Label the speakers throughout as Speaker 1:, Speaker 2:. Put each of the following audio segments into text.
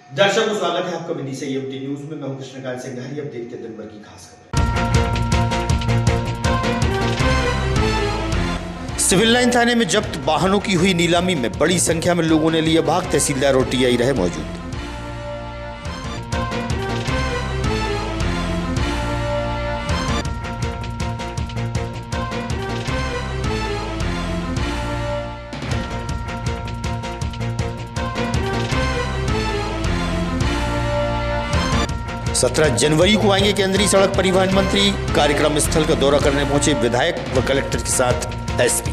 Speaker 1: दर्शकों स्वागत है आपका विदिशा ईएमटी न्यूज में। मैं हूं कृष्णकांत सिंघारी। अब देखते हैं दिन भर की खास खबर। सिविल लाइन थाने में जब्त वाहनों की हुई नीलामी में बड़ी संख्या में लोगों ने लिया भाग। तहसीलदार और टीआई रहे मौजूद। सत्रह जनवरी को आएंगे केंद्रीय सड़क परिवहन मंत्री। कार्यक्रम स्थल का दौरा करने पहुंचे विधायक व कलेक्टर के साथ एसपी।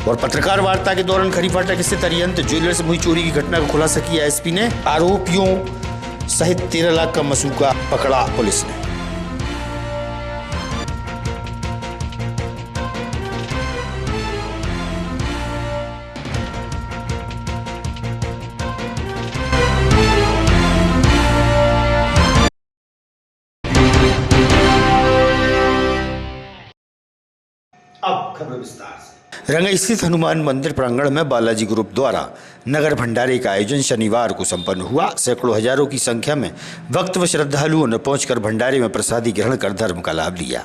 Speaker 1: और पत्रकार वार्ता के दौरान खरीफाटक स्थित अरिहंत ज्वेलर्स में हुई चोरी की घटना का खुलासा किया एसपी ने। आरोपियों सहित 13 लाख का मसूका पकड़ा पुलिस ने। अब खबर विस्तार से। रंगाई स्थित हनुमान मंदिर प्रांगण में बालाजी ग्रुप द्वारा नगर भंडारे का आयोजन शनिवार को संपन्न हुआ। सैकड़ों हजारों की संख्या में भक्त व श्रद्धालुओं ने पहुंचकर भंडारे में प्रसादी ग्रहण कर धर्म का लाभ लिया।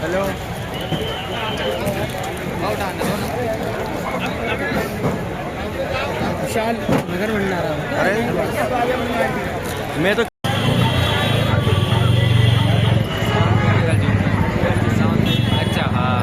Speaker 1: हेलो विशाल नगर भंडारा। अरे मैं तो अच्छा हाँ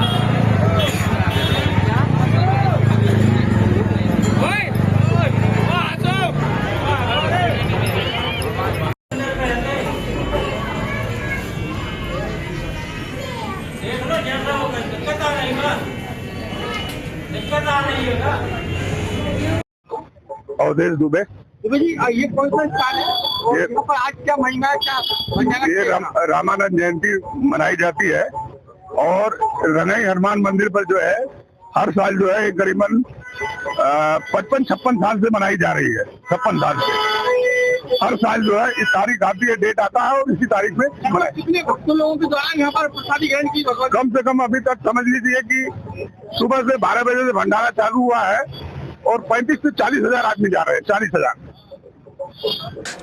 Speaker 2: अवधेश दुबे।
Speaker 3: जी ये कौन सा स्थान है और यहाँ पर आज क्या महिमा है, क्या
Speaker 2: ये रामानंद जयंती मनाई जाती है और रंगाई हनुमान मंदिर पर जो है हर साल जो है करीबन 55-56 साल से मनाई जा रही है। 56 साल से हर साल जो है इस तारीख आती है, डेट आता है और इसी तारीख में
Speaker 3: कितने भक्तों लोगों के द्वारा यहाँ पर प्रसादी ग्रहण की?
Speaker 2: कम से कम अभी तक समझ लीजिए कि सुबह से 12 बजे से भंडारा चालू हुआ है और 35 से 40 हजार आदमी जा रहे हैं। 40 हजार।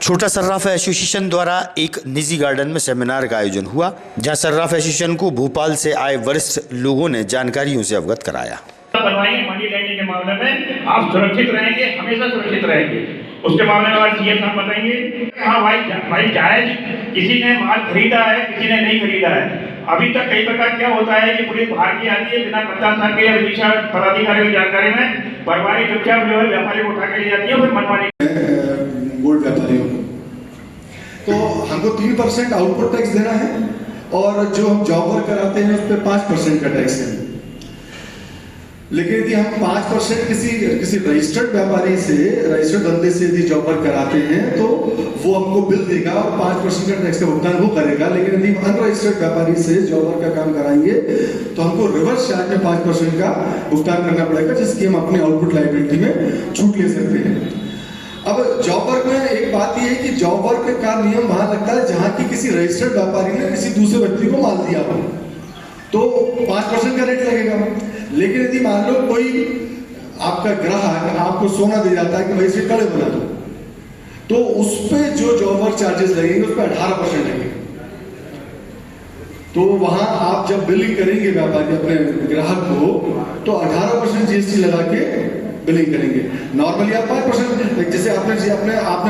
Speaker 1: छोटा सर्राफ एसोसिएशन द्वारा एक निजी गार्डन में सेमिनार का आयोजन हुआ, जहां सर्राफ एसोसिएशन को भोपाल से आए वरिष्ठ लोगों ने जानकारियों से अवगत कराया।
Speaker 4: मनी लेंडिंग के मामले में आप सुरक्षित रहेंगे, हमेशा सुरक्षित रहेंगे। उसके मामले में आज सीएम साहब बताएंगे। हाँ भाई जायज, किसी ने माल खरीदा है, किसी ने नहीं खरीदा है। अभी तक कई प्रकार क्या होता है कि पुलिस बाहर की आती है बिना कप्तान साहब के या विदिशा पदाधिकारी की जानकारी में, परवारी चुपचाप जो है व्यापारी को उठा के ले जाती है, फिर मनमानी
Speaker 5: गोल्ड व्यापारियों को। तो हमको 3% आउटपुट टैक्स देना है और जो हम जॉब वर्क कराते हैं उस पर 5% का टैक्स है। लेकिन यदि हम 5% किसी रजिस्टर्ड व्यापारी से, रजिस्टर्ड बंदे से यदि जॉब वर्क कराते हैं तो वो हमको बिल देगा और 5% का टैक्स का भुगतान वो करेगा। लेकिन यदि हम अनरजिस्टर्ड व्यापारी से जॉब वर्क का काम कराएंगे तो हमको रिवर्स चार्ज में 5% का भुगतान करना पड़ेगा, जिसकी हम अपने आउटपुट लायबिलिटी में छूट ले सकते हैं। अब जॉब वर्क में एक बात यह है कि जॉब वर्क का नियम वहां लगता है जहां की किसी रजिस्टर्ड व्यापारी ने किसी दूसरे व्यक्ति को माल दिया हो तो 5% का रेट लगेगा। लेकिन यदि मान लो कोई आपका ग्राहक आपको सोना दे जाता है कि भाई इसे कड़े बना दो, तो उस पे जो जॉब वर्क चार्जेस लगेंगे उस पर 18% लगेंगे। तो वहां आप जब बिलिंग करेंगे व्यापारी अपने ग्राहक को तो 18% जीएसटी लगा के बिलिंग करेंगे। नॉर्मली आप 5%, जैसे आपने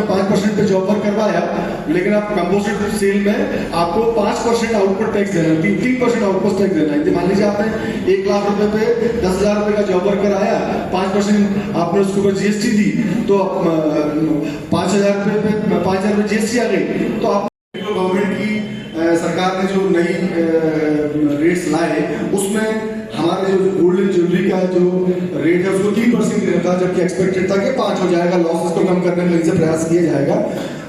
Speaker 5: 5% पे जॉब वर्क करवाया, लेकिन आप कंपोजिट सेल में आपको 5% आउटपुट टैक्स देना है, 3% आउटपुट टैक्स देना है। मान लीजिए आपने 1 लाख रुपए पे 10,000 रुपए का जॉब वर्क कराया, 5% आपने उसके ऊपर जीएसटी दी तो 5,000 रुपए पे 5,000 रुपए जीएसटी आ गई। तो आप गवर्नमेंट की सरकार ने जो नई रेट्स लाए उसमें हमारे जो गोल्डन ज्वेलरी का जो रेट है उसको 3% रखा, जबकि एक्सपेक्टेड था कि 5 हो जाएगा। लॉसेस को कम करने में से प्रयास किया जाएगा,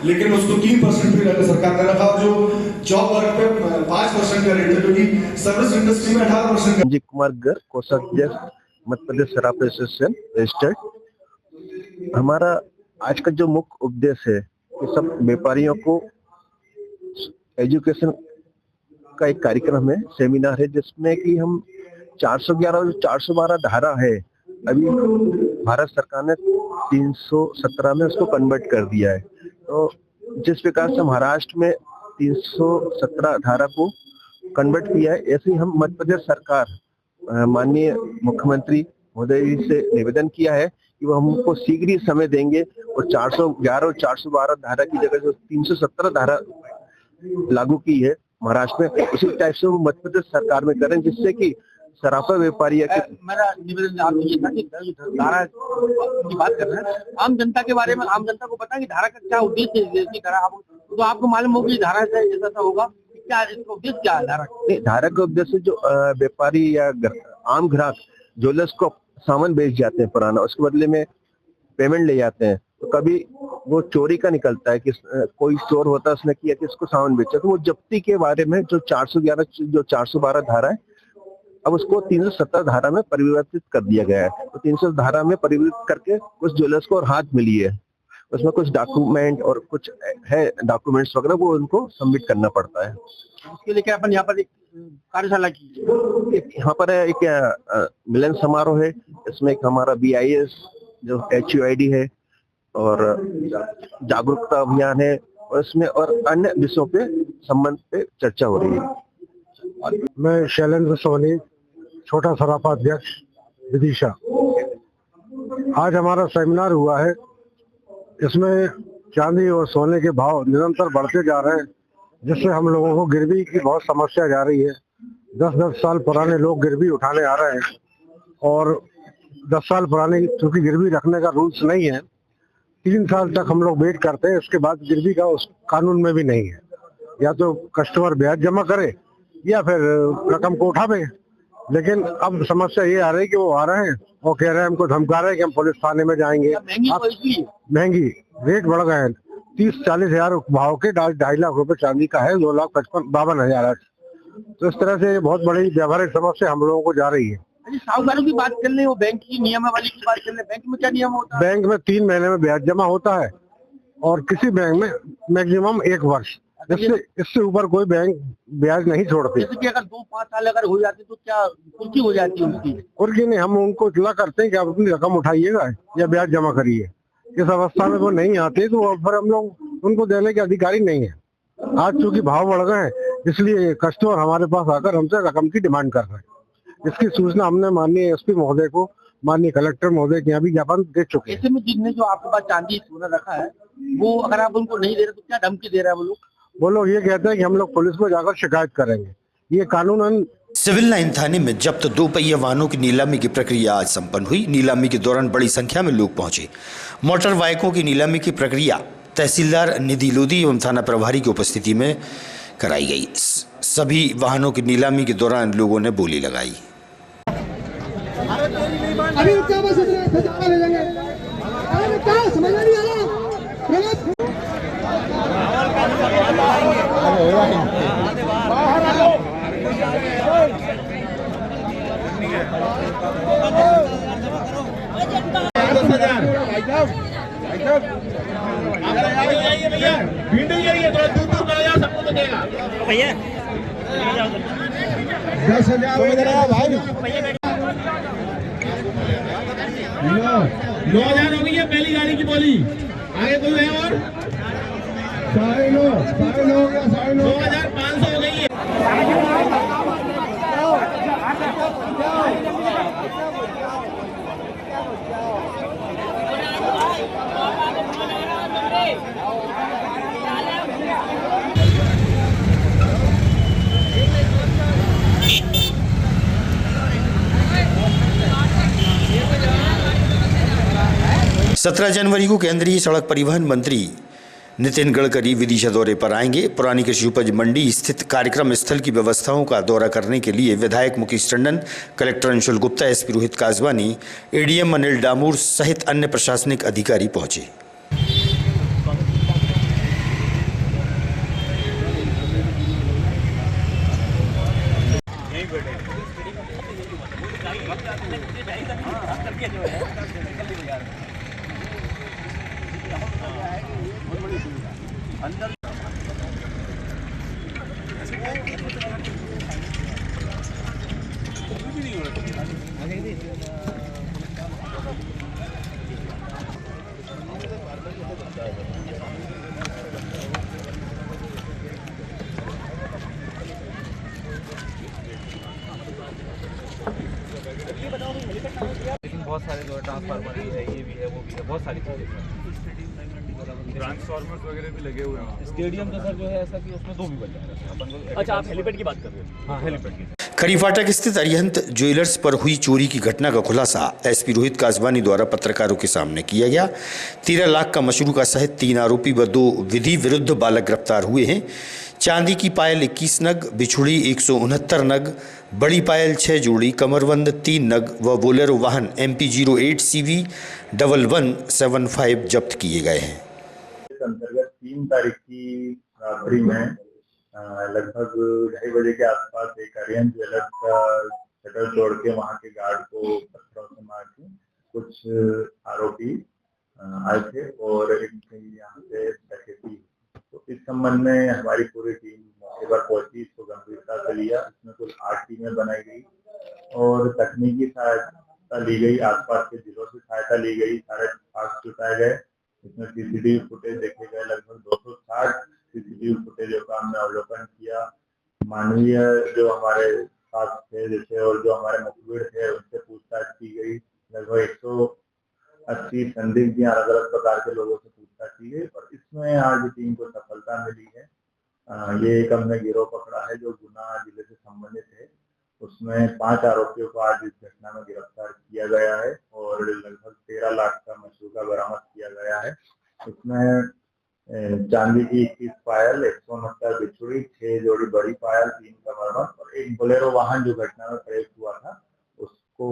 Speaker 5: लेकिन उसको 3% भी सरकार ने रखा। जो जॉब वर्क पे 5% का रेट है, जो कि सर्विस इंडस्ट्री में 18% का।
Speaker 6: संजीव कुमार गर्ग, कोषाध्यक्ष मध्य प्रदेश शराब एसोसिएशन रजिस्टर्ड। हमारा आज का जो मुख्य उद्देश्य है कि सब व्यापारियों को एजुकेशन का एक कार्यक्रम है, सेमिनार है, जिसमें कि हम 411 और 412 धारा है, अभी भारत सरकार ने 317 में उसको कन्वर्ट कर दिया है। तो जिस प्रकार से महाराष्ट्र में 317 धारा को कन्वर्ट किया है, ऐसे ही हम मध्य प्रदेश सरकार माननीय मुख्यमंत्री महोदय जी से निवेदन किया है कि वो हमको शीघ्र ही समय देंगे और 411 और 412 धारा की जगह जो 317 धारा लागू की है महाराष्ट्र में, उसी टाइप से वो मध्य प्रदेश सरकार में करें, जिससे कि सराफा व्यापारी
Speaker 3: मेरा निवेदन आप ये था कि धारा की बात कर रहे हैं, आम जनता के बारे में, आम जनता को पता है कि धारा का क्या उद्देश्य है। इसकी धारा तो आपको मालूम होगी, धारा से ऐसा होगा, क्या इसका उद्देश्य क्या है?
Speaker 6: धारा का उद्देश्य जो व्यापारी या आम ग्राहक ज्वेलर्स को सामान बेच जाते हैं पुराना, उसके बदले में पेमेंट ले जाते हैं, तो कभी वो चोरी का निकलता है कि कोई चोर होता है, उसने किया कि इसको सामान बेचा, तो वो जब्ती के बारे में जो 411 जो 412 धारा है, अब उसको 317 धारा में परिवर्तित कर दिया गया है। तो 300 धारा में परिवर्तित करके कुछ ज्वेलर्स को और हाथ मिली है, उसमें कुछ डॉक्यूमेंट और कुछ है डॉक्यूमेंट्स वगैरह, वो उनको सबमिट करना पड़ता है।
Speaker 3: उसके लिए क्या अपन यहाँ पर एक कार्यशाला की,
Speaker 6: यहाँ पर एक मिलन समारोह है, इसमें एक हमारा BIS जो HUID है और जागरूकता अभियान है, और इसमें और अन्य विषयों पे संबंध पे चर्चा हो रही है।
Speaker 7: मैं शैलेंद्र सोनी, छोटा सराफा अध्यक्ष विदिशा। आज हमारा सेमिनार हुआ है, इसमें चांदी और सोने के भाव निरंतर बढ़ते जा रहे हैं, जिससे हम लोगों को गिरवी की बहुत समस्या जा रही है। 10-10 साल पुराने लोग गिरवी उठाने आ रहे हैं, और 10 साल पुरानी चूंकि गिरवी रखने का रूल्स नहीं है, 3 साल तक हम लोग वेट करते हैं, उसके बाद गिरवी का उस कानून में भी नहीं है। या तो कस्टमर ब्याज जमा करे या फिर रकम को उठावे। लेकिन अब समस्या ये आ रही है कि वो आ रहे हैं और कह रहे हैं, हमको धमका रहे हैं कि हम पुलिस थाने में जाएंगे। महंगी रेट बढ़ गए हैं, 30-40 हजार भाव के 2.5 लाख रुपए चांदी का है, 2,52,000। तो इस तरह से बहुत बड़ी व्यावहारिक समस्या हम लोगों को जा रही है।
Speaker 3: साहूकारों की बात कर ले, वो बैंक की नियमावली की बात कर ले, बैंक में क्या नियम होता है?
Speaker 7: बैंक में 3 महीने में ब्याज जमा होता है, और किसी बैंक में मैक्सिमम 1 वर्ष, इससे ऊपर कोई बैंक ब्याज नहीं छोड़ते।
Speaker 3: जैसे कि अगर 2-5 साल अगर हो जाती तो क्या कुर्की हो जाती है उसकी?
Speaker 7: कुर्की नहीं, हम उनको इतला करते हैं कि आप अपनी रकम उठाइएगा या ब्याज जमा करिए। इस अवस्था में वो नहीं आते तो फिर हम लोग उनको देने के अधिकारी नहीं है। आज चूंकि भाव बढ़ गए हैं, इसलिए कस्टमर हमारे पास आकर हमसे रकम की डिमांड कर रहे हैं। इसकी सूचना हमने माननीय SP महोदय को, माननीय कलेक्टर महोदय के यहाँ भी ज्ञापन दे चुके हैं।
Speaker 3: ऐसे में जिनने जो आपके पास चांदी सोना रखा है, वो अगर आप उनको नहीं दे रहे तो क्या धमकी दे रहा है वो लोग?
Speaker 7: ये कहते हैं कि हम लोग पुलिस में जाकर शिकायत करेंगे। ये कानूनन
Speaker 1: सिविल लाइन थाने में जब्त 2 पहिया वाहनों की नीलामी की प्रक्रिया आज संपन्न हुई। नीलामी के दौरान बड़ी संख्या में लोग पहुंचे। मोटर बाइकों की नीलामी की प्रक्रिया तहसीलदार निधि लोधी एवं थाना प्रभारी की उपस्थिति में कराई गई। सभी वाहनों की नीलामी के दौरान लोगों ने बोली लगाई।
Speaker 8: अभी क्या बस ले लेंगे, अरे क्या समझ नहीं आ रहा।
Speaker 4: भैया
Speaker 8: 10,000 भाई
Speaker 4: 9,000 हो गई है पहली गाड़ी की बोली। आगे कोई है और
Speaker 8: 9,500 हो गया,
Speaker 4: 9,500 हो गई है।
Speaker 1: सत्रह जनवरी को केंद्रीय सड़क परिवहन मंत्री नितिन गडकरी विदिशा दौरे पर आएंगे। पुरानी कृषि उपज मंडी स्थित कार्यक्रम स्थल की व्यवस्थाओं का दौरा करने के लिए विधायक Mukesh Tandon, collector Anshul Gupta, SP Rohit Kaswani, ADM Anil Damor सहित अन्य प्रशासनिक अधिकारी पहुंचे।
Speaker 9: लेकिन बहुत सारे जो है ट्रांसफार्मर भी है, ये भी है, वो भी है, बहुत सारी चीजें ट्रांसफार्मर्स वगैरह भी लगे हुए हैं। स्टेडियम तो सर जो है ऐसा कि उसमें 2 भी बन जाएगा। अच्छा, आप हेलीपैड की बात कर रहे हो? हाँ, हेलीपैड की।
Speaker 1: खरी फाटक स्थित अरिहंत ज्वेलर्स पर हुई चोरी की घटना का खुलासा एसपी रोहित कासवानी द्वारा पत्रकारों के सामने किया गया। 13 लाख का मशरूका सहित 3 आरोपी व 2 विधि विरुद्ध बालक गिरफ्तार हुए हैं। चांदी की पायल 21 नग, बिछुड़ी 169 नग, बड़ी पायल 6 जोड़ी, कमरबंद 3 नग व बोलेरो वाहन MP 08 CV 1175 जब्त किए गए हैं।
Speaker 10: इस अंतर्गत 3 तारीख की रात्रि में लगभग 2:30 बजे के आसपास एक अरिहंत ज्वेलर्स का शटर तोड़ के वहां के गार्ड को पत्थरों से मार के कुछ आरोपी आए थे और इनकी यहाँ से डकैती। तो इस संबंध में हमारी पूरी टीम मौके पर पहुंची, इसको गंभीरता से लिया। इसमें कुल 8 टीमें बनाई गई और तकनीकी सहायता ली गई, आसपास के जिलों से सहायता ली गई, सारे फास्ट जुटाए गए। इसमें सीसीटीवी फुटेज देखे गए, लगभग 260 सीसीटीवी फुटेजों का हमने अवलोकन किया। मानवीय जो हमारे साथ थे जैसे और जो हमारे मुखबिर थे उनसे पूछताछ की गई। लगभग 180 संदिग्ध या अलग अलग प्रकार के लोगों से पूछताछ की गई और इसमें आज टीम को सफलता मिली है। ये एक हमने गिरोह पकड़ा है जो गुना जिले से संबंधित है। उसमें 5 आरोपियों को आज इस घटना में गिरफ्तार किया गया है और लगभग 13 लाख का मशरूका बरामद किया गया है। इसमें चांदी की 21 पायल, 169 बिछुड़ी, 6 जोड़ी बड़ी पायल, 3 कमरबंद और एक बोलेरो वाहन जो घटना में प्रयुक्त हुआ था उसको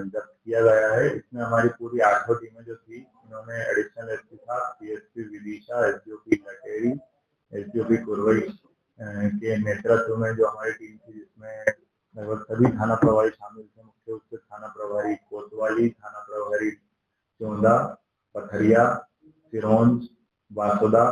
Speaker 10: जब्त किया गया है। इसमें हमारी पूरी 8 टीमें जो थी, इन्होंने एडिशनल एसपी साहब, CSP Vidisha, SDOP Lateri, SDOP Kurwai के नेतृत्व में जो हमारी टीम थी, जिसमें लगभग सभी थाना प्रभारी शामिल थे। मुख्य रूप से थाना प्रभारी कोतवाली, थाना प्रभारी चोंदा, पथरिया, सिरोंज, बासुदा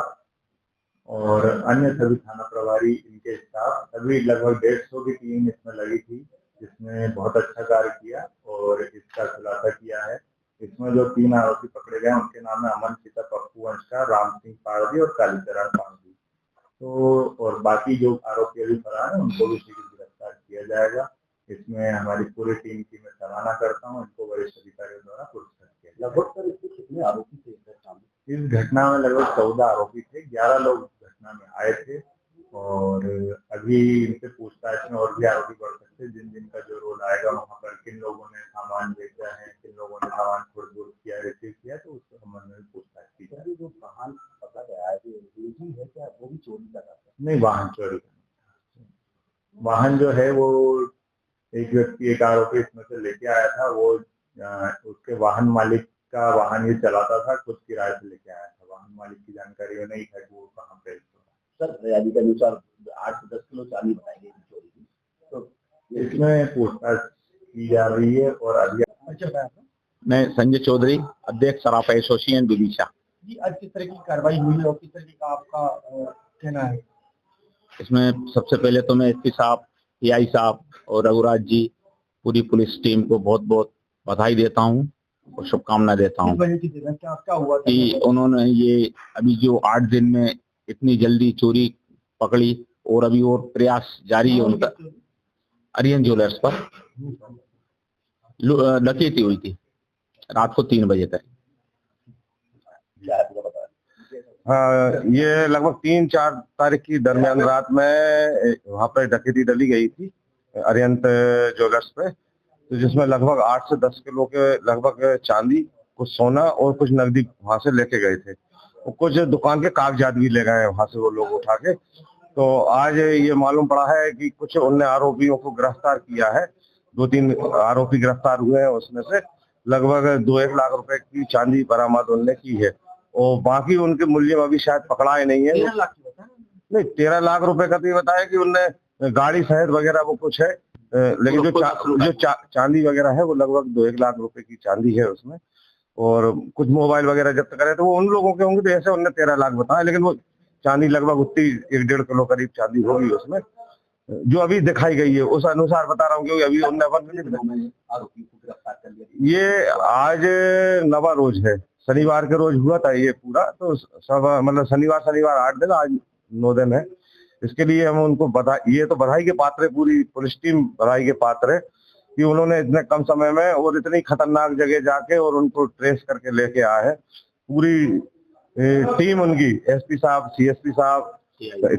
Speaker 10: और अन्य सभी थाना प्रभारी, इनके स्टाफ, सभी लगभग 150 की टीम इसमें लगी थी, जिसने बहुत अच्छा कार्य किया और इसका खुलासा किया है। इसमें जो 3 आरोपी पकड़े गए उनके नाम है अमन सीता पप्पू वंशका, राम सिंह पारदी और कालीचरण पारदी। तो और बाकी जो आरोपी अभी फरार है उनको भी शीघ्र गिरफ्तार किया जाएगा। इसमें हमारी पूरी टीम की मैं सराहना करता हूँ। इनको वरिष्ठ अधिकारियों द्वारा पुरस्कृत किया। लगभग सर इसमें कितने आरोपी थे इस घटना में? लगभग 14 आरोपी थे, 11 लोग घटना में आए थे और अभी इनसे पूछताछ में और भी आरोपी बढ़ सकते हैं। जिन जिन का जो रोल आएगा वहाँ पर किन लोगों ने सामान बेचा है, किन लोगों ने सामान खुर्द किया, रिसीव किया, तो उस संबंध में पूछताछ की जाए। जो वाहन पकड़ा गया है है क्या, वो भी चोरी का था? नहीं, वाहन चोरी का। वाहन जो है वो एक व्यक्ति, एक आरोपी इसमें से लेके आया था। वो उसके वाहन मालिक का वाहन ये चलाता था, खुद किराए से लेके आया था। वाहन मालिक की जानकारी नहीं था कि वो कहाँ पे। सर रियादी के अनुसार 8 से 10 किलो चांदी बताई गई चोरी की, तो इसमें पूछताछ की जा रही है। और अभी
Speaker 11: मैं संजय चौधरी, अध्यक्ष सराफा एसोसिएशन विदिशा
Speaker 3: जी। आज किस तरह की कार्रवाई हुई और किस तरह का आपका कहना है?
Speaker 11: इसमें सबसे पहले तो मैं एसपी साहब, PI साहब और रघुराज जी, पूरी पुलिस टीम को बहुत बहुत बधाई देता हूँ और शुभकामनाएं देता हूँ
Speaker 3: क्या हुआ
Speaker 11: कि उन्होंने ये अभी जो 8 दिन में इतनी जल्दी चोरी पकड़ी और अभी और प्रयास जारी है उनका। अरिहंत ज्वेलर्स पर डकैती हुई थी रात को 3 बजे तक।
Speaker 6: ये लगभग 3-4 तारीख की दरमियान रात में वहां पर डकैती डली गई थी अरिहंत ज्वेलर्स पे, तो जिसमें लगभग 8 से 10 किलो के लगभग चांदी, कुछ सोना और कुछ नकदी वहां से लेके गए थे। कुछ दुकान के कागजात भी ले गए वहां से वो लोग उठा के। तो आज ये मालूम पड़ा है कि कुछ उनने आरोपियों को गिरफ्तार किया है, 2-3 आरोपी गिरफ्तार हुए हैं, उसमें से लगभग 2-1 लाख रुपए की चांदी बरामद उनने की है और बाकी उनके मूल्य अभी शायद पकड़ाए नहीं है।
Speaker 3: 13 लाख
Speaker 6: नहीं, 13 लाख रुपए का तो ये बताया कि उनने गाड़ी सहित वगैरह वो कुछ है, लेकिन जो चांदी वगैरह है वो लगभग 2-1 लाख रुपए की चांदी है उसमें, और कुछ मोबाइल वगैरह जब्त करे तो वो उन लोगों के होंगे, तो ऐसे उनने 13 लाख बताया, लेकिन वो चांदी लगभग उतनी 1-1.5 किलो करीब चांदी होगी उसमें, जो अभी दिखाई गई है उस अनुसार बता रहा हूँ, क्योंकि अभी उनने
Speaker 3: आरोपी को गिरफ्तार कर लिया।
Speaker 6: ये आज नवा रोज है, शनिवार के रोज हुआ था ये पूरा, तो सब मतलब शनिवार 8 दिन, आज 9 दिन है। इसके लिए हम उनको ये तो बधाई के पात्र है, पूरी पुलिस टीम बधाई के पात्र है कि उन्होंने इतने कम समय में और इतनी खतरनाक जगह जाके और उनको ट्रेस करके लेके आए हैं। पूरी टीम उनकी, एसपी साहब, सीएसपी साहब,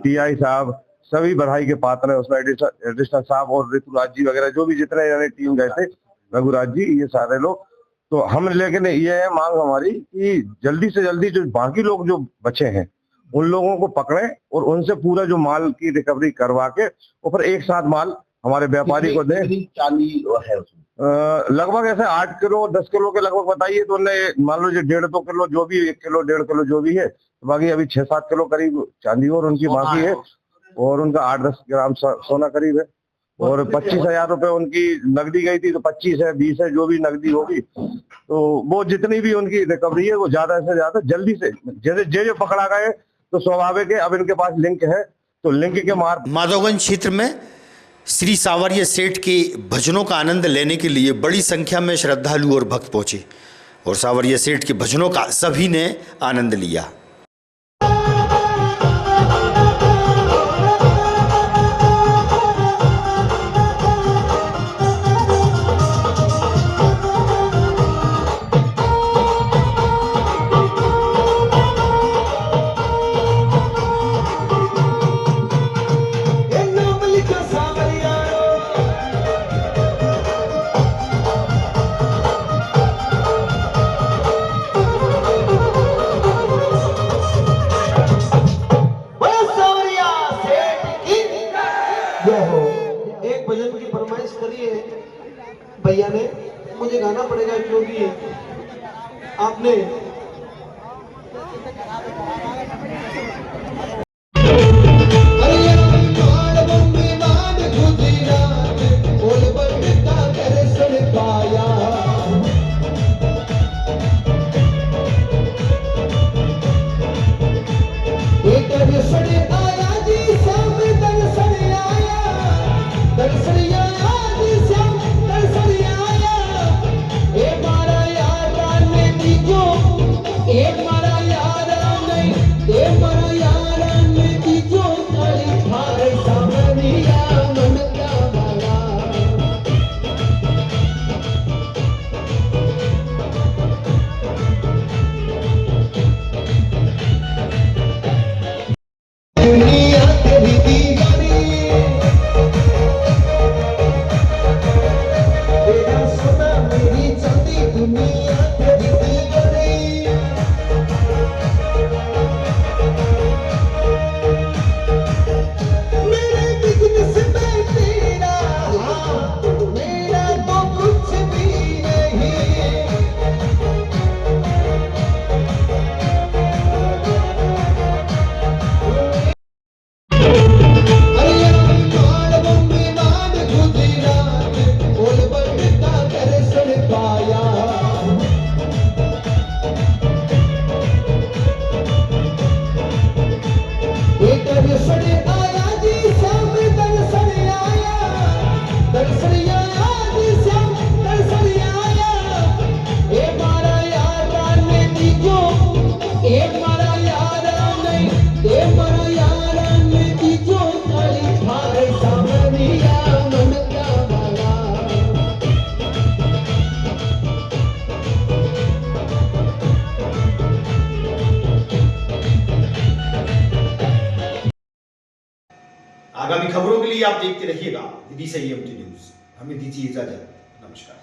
Speaker 6: टीआई साहब, सभी बधाई के पात्र है। उसमें एडिशनल साहब और ऋतुराज जी वगैरह जो भी जितने टीम गए थे, रघुराज जी, ये सारे लोग। तो हम लेकिन ये है मांग हमारी कि जल्दी से जल्दी जो बाकी लोग जो बचे हैं उन लोगों को पकड़ें और उनसे पूरा जो माल की रिकवरी करवा के और फिर एक साथ माल हमारे व्यापारी को दें।
Speaker 3: चांदी है उसमें
Speaker 6: लगभग ऐसे 8 किलो 10 किलो के लगभग बताइए, तो उन्हें मान लो जो 1.5-2 किलो जो भी, 1 किलो 1.5 किलो जो भी है, तो बाकी अभी 6-7 किलो करीब चांदी और उनकी बाकी है, और उनका 8-10 ग्राम सोना करीब है, और 25,000 रुपए उनकी नकदी गई थी, तो 25 है 20 है जो भी नकदी होगी, तो वो जितनी भी उनकी रिकवरी है वो ज्यादा से ज्यादा जल्दी से, जैसे जो पकड़ा गए तो स्वाभाविक है अब इनके पास लिंक है, तो लिंक के
Speaker 1: माधवगंज क्षेत्र में श्री सावरिया सेठ के भजनों का आनंद लेने के लिए बड़ी संख्या में श्रद्धालु और भक्त पहुंचे और सावरिया सेठ के भजनों का सभी ने आनंद लिया।
Speaker 8: एक भजन की फरमाइश करी है भैया ने, मुझे गाना पड़ेगा क्योंकि आपने
Speaker 1: आगामी खबरों के लिए आप देखते रहिएगा विधि संयम न्यूज। हमें दीजिए इजाजत, नमस्कार।